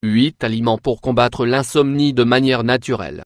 8 aliments pour combattre l'insomnie de manière naturelle.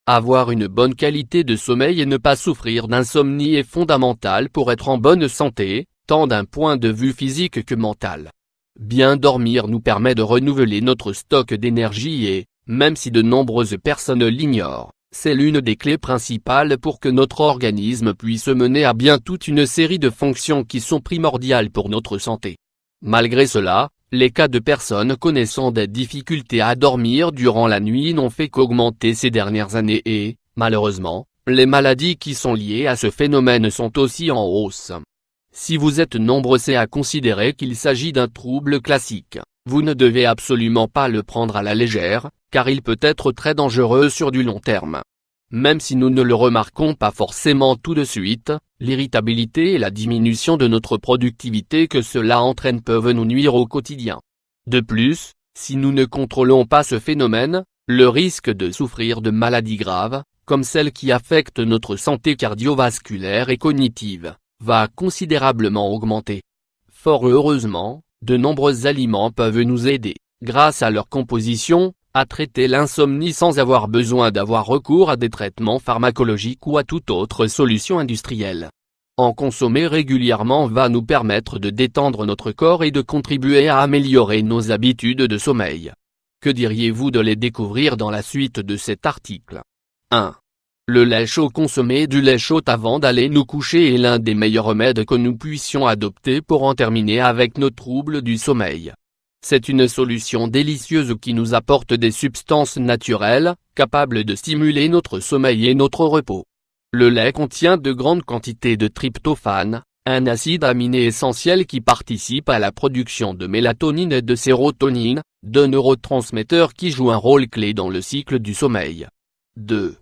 Avoir une bonne qualité de sommeil et ne pas souffrir d'insomnie est fondamental pour être en bonne santé, tant d'un point de vue physique que mental. Bien dormir nous permet de renouveler notre stock d'énergie et, même si de nombreuses personnes l'ignorent, c'est l'une des clés principales pour que notre organisme puisse mener à bien toute une série de fonctions qui sont primordiales pour notre santé. Malgré cela, les cas de personnes connaissant des difficultés à dormir durant la nuit n'ont fait qu'augmenter ces dernières années et, malheureusement, les maladies qui sont liées à ce phénomène sont aussi en hausse. Si vous êtes nombreux à considérer qu'il s'agit d'un trouble classique, vous ne devez absolument pas le prendre à la légère, car il peut être très dangereux sur du long terme. Même si nous ne le remarquons pas forcément tout de suite, l'irritabilité et la diminution de notre productivité que cela entraîne peuvent nous nuire au quotidien. De plus, si nous ne contrôlons pas ce phénomène, le risque de souffrir de maladies graves, comme celles qui affectent notre santé cardiovasculaire et cognitive, va considérablement augmenter. Fort heureusement, de nombreux aliments peuvent nous aider, grâce à leur composition, à traiter l'insomnie sans avoir besoin d'avoir recours à des traitements pharmacologiques ou à toute autre solution industrielle. En consommer régulièrement va nous permettre de détendre notre corps et de contribuer à améliorer nos habitudes de sommeil. Que diriez-vous de les découvrir dans la suite de cet article? 1. Le lait chaud. Consommer du lait chaud avant d'aller nous coucher est l'un des meilleurs remèdes que nous puissions adopter pour en terminer avec nos troubles du sommeil. C'est une solution délicieuse qui nous apporte des substances naturelles, capables de stimuler notre sommeil et notre repos. Le lait contient de grandes quantités de tryptophane, un acide aminé essentiel qui participe à la production de mélatonine et de sérotonine, deux neurotransmetteurs qui jouent un rôle clé dans le cycle du sommeil. 2.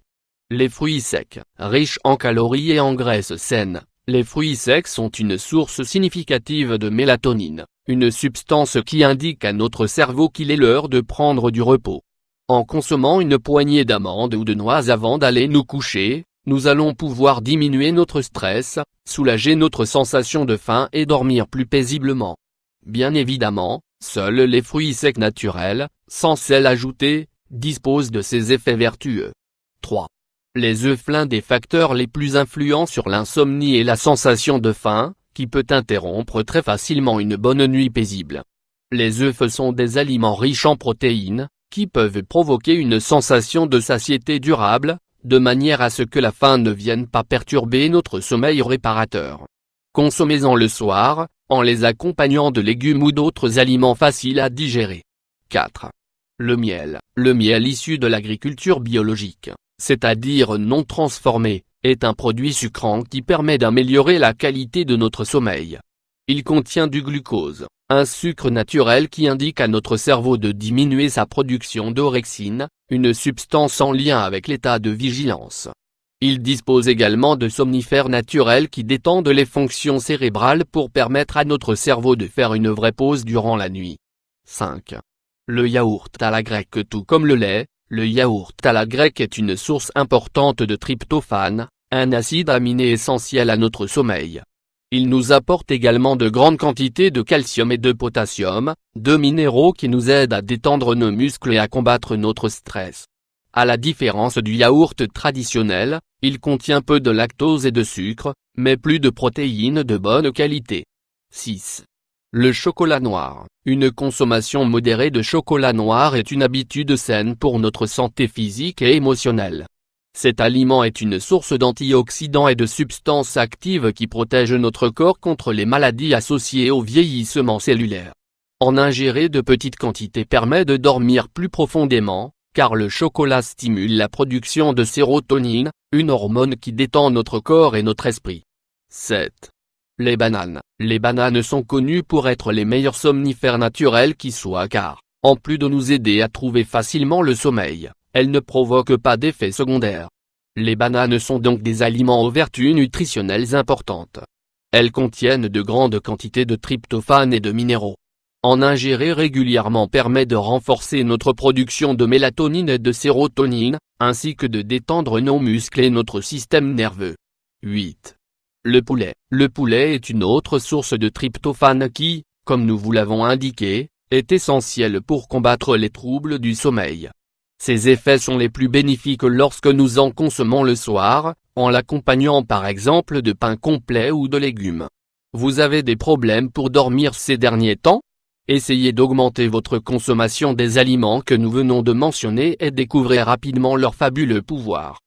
Les fruits secs. Riches en calories et en graisses saines, les fruits secs sont une source significative de mélatonine, une substance qui indique à notre cerveau qu'il est l'heure de prendre du repos. En consommant une poignée d'amandes ou de noix avant d'aller nous coucher, nous allons pouvoir diminuer notre stress, soulager notre sensation de faim et dormir plus paisiblement. Bien évidemment, seuls les fruits secs naturels, sans sel ajouté, disposent de ces effets vertueux. 3. Les œufs. L'un des facteurs les plus influents sur l'insomnie et la sensation de faim, qui peut interrompre très facilement une bonne nuit paisible. Les œufs sont des aliments riches en protéines, qui peuvent provoquer une sensation de satiété durable, de manière à ce que la faim ne vienne pas perturber notre sommeil réparateur. Consommez-en le soir, en les accompagnant de légumes ou d'autres aliments faciles à digérer. 4. Le miel. Le miel issu de l'agriculture biologique, c'est-à-dire non transformé, est un produit sucrant qui permet d'améliorer la qualité de notre sommeil. Il contient du glucose, un sucre naturel qui indique à notre cerveau de diminuer sa production d'orexine, une substance en lien avec l'état de vigilance. Il dispose également de somnifères naturels qui détendent les fonctions cérébrales pour permettre à notre cerveau de faire une vraie pause durant la nuit. 5. Le yaourt à la grecque. Tout comme le lait, le yaourt à la grecque est une source importante de tryptophane, un acide aminé essentiel à notre sommeil. Il nous apporte également de grandes quantités de calcium et de potassium, deux minéraux qui nous aident à détendre nos muscles et à combattre notre stress. À la différence du yaourt traditionnel, il contient peu de lactose et de sucre, mais plus de protéines de bonne qualité. 6. Le chocolat noir. Une consommation modérée de chocolat noir est une habitude saine pour notre santé physique et émotionnelle. Cet aliment est une source d'antioxydants et de substances actives qui protègent notre corps contre les maladies associées au vieillissement cellulaire. En ingérer de petites quantités permet de dormir plus profondément, car le chocolat stimule la production de sérotonine, une hormone qui détend notre corps et notre esprit. 7. Les bananes. Les bananes sont connues pour être les meilleurs somnifères naturels qui soient car, en plus de nous aider à trouver facilement le sommeil, elles ne provoquent pas d'effets secondaires. Les bananes sont donc des aliments aux vertus nutritionnelles importantes. Elles contiennent de grandes quantités de tryptophane et de minéraux. En ingérer régulièrement permet de renforcer notre production de mélatonine et de sérotonine, ainsi que de détendre nos muscles et notre système nerveux. 8. Le poulet. Le poulet est une autre source de tryptophane qui, comme nous vous l'avons indiqué, est essentiel pour combattre les troubles du sommeil. Ses effets sont les plus bénéfiques lorsque nous en consommons le soir, en l'accompagnant par exemple de pain complet ou de légumes. Vous avez des problèmes pour dormir ces derniers temps? Essayez d'augmenter votre consommation des aliments que nous venons de mentionner et découvrez rapidement leur fabuleux pouvoir.